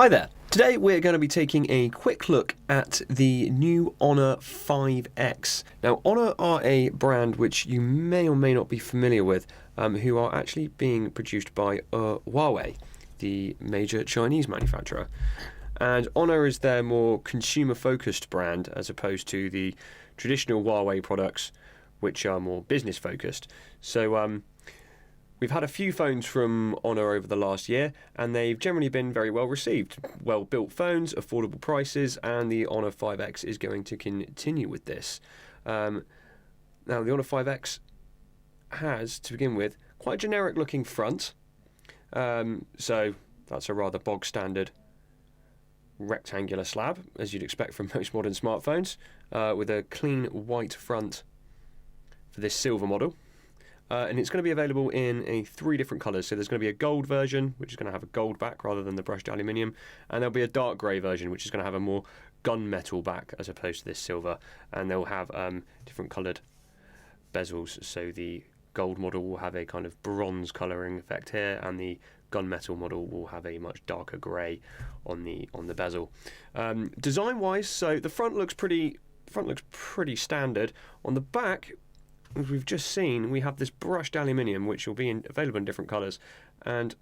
Hi there. Today we're going to be taking a quick look at the new Honor 5X. Now, Honor are a brand which you may or may not be familiar with, who are actually being produced by Huawei, the major Chinese manufacturer. And Honor is their more consumer-focused brand as opposed to the traditional Huawei products, which are more business-focused. So we've had a few phones from Honor over the last year, and they've generally been very well received. Well-built phones, affordable prices, and the Honor 5X is going to continue with this. Now, the Honor 5X has, to begin with, quite a generic-looking front. So that's a rather bog-standard rectangular slab, as you'd expect from most modern smartphones, with a clean white front for this silver model. And it's going to be available in 3 different colours. So there's going to be a gold version, which is going to have a gold back rather than the brushed aluminium, and there'll be a dark grey version, which is going to have a more gunmetal back as opposed to this silver, and they'll have different coloured bezels. So the gold model will have a kind of bronze colouring effect here, and the gunmetal model will have a much darker grey on the bezel. Design-wise, so the front looks pretty standard. On the back, as we've just seen, we have this brushed aluminium, which will be available in different colours, and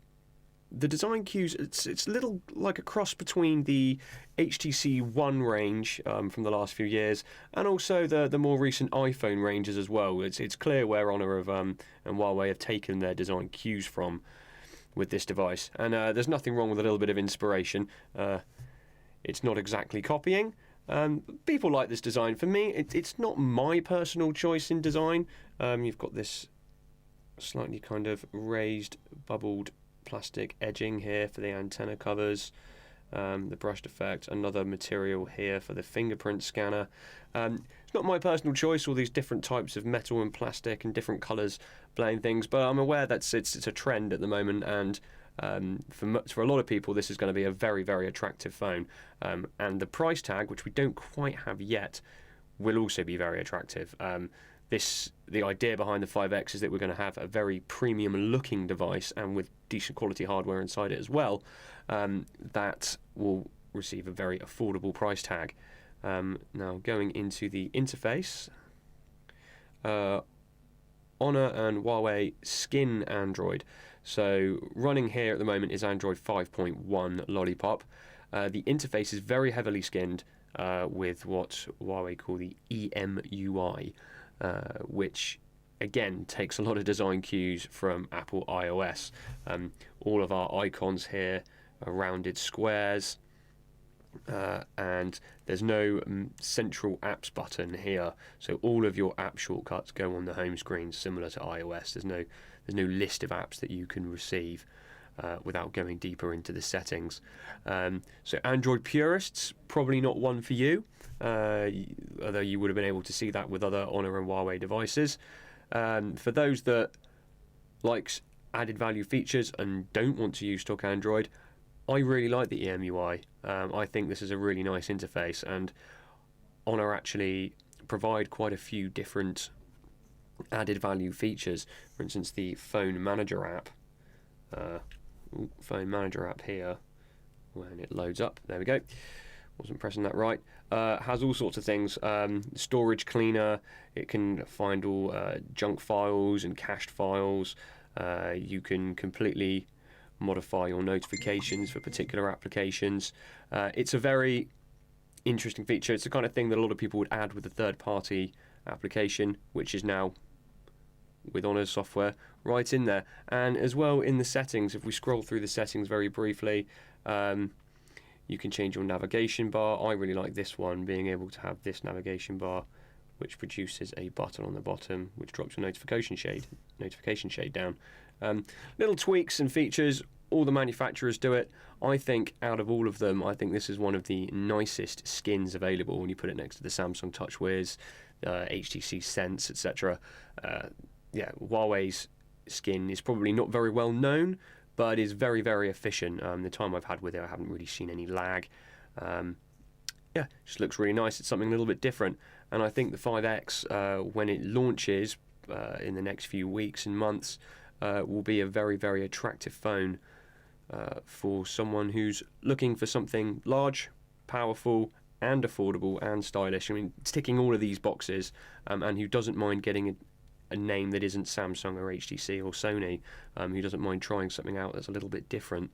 the design cues, it's a little like a cross between the HTC One range from the last few years, and also the more recent iPhone ranges as well. It's clear where Honor and Huawei have taken their design cues from with this device, and there's nothing wrong with a little bit of inspiration. It's not exactly copying. People like this design. For me, it's not my personal choice in design. You've got this slightly kind of raised, bubbled plastic edging here for the antenna covers, the brushed effect, another material here for the fingerprint scanner. It's not my personal choice, all these different types of metal and plastic and different colours playing things, but I'm aware that it's a trend at the moment, and for a lot of people, this is going to be a very, very attractive phone. And the price tag, which we don't quite have yet, will also be very attractive. The idea behind the 5X is that we're going to have a very premium-looking device, and with decent quality hardware inside it as well, that will receive a very affordable price tag. Now, going into the interface, Honor and Huawei skin Android. So running here at the moment is Android 5.1 Lollipop. The interface is very heavily skinned with what Huawei call the EMUI, which again takes a lot of design cues from Apple iOS. All of our icons here are rounded squares, and there's no central apps button here, so all of your app shortcuts go on the home screen, similar to iOS. There's no list of apps that you can receive without going deeper into the settings. So Android purists, probably not one for you, although you would have been able to see that with other Honor and Huawei devices. For those that like added value features and don't want to use stock Android, I really like the EMUI. I think this is a really nice interface, and Honor actually provide quite a few different added value features. For instance, the phone manager app. Phone manager app here, when it loads up, there we go. Wasn't pressing that right. Has all sorts of things. Storage cleaner. It can find all junk files and cached files. You can completely modify your notifications for particular applications. It's a very interesting feature. It's the kind of thing that a lot of people would add with a third-party application, which is now with Honor's software right in there. And as well, in the settings, if we scroll through the settings very briefly, you can change your navigation bar. I really like this one, being able to have this navigation bar, which produces a button on the bottom, which drops your notification shade down. Little tweaks and features. All the manufacturers do it. I think out of all of them, I think this is one of the nicest skins available when you put it next to the Samsung TouchWiz, HTC Sense, etc. Yeah, Huawei's skin is probably not very well known, but is very, very efficient. The time I've had with it, I haven't really seen any lag. Yeah, just looks really nice. It's something a little bit different, and I think the 5X, when it launches in the next few weeks and months, will be a very, very attractive phone for someone who's looking for something large, powerful, and affordable and stylish. I mean, it's ticking all of these boxes, and who doesn't mind getting a name that isn't Samsung or HTC or Sony, who doesn't mind trying something out that's a little bit different.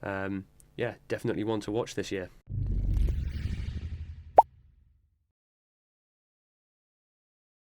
Yeah, definitely one to watch this year.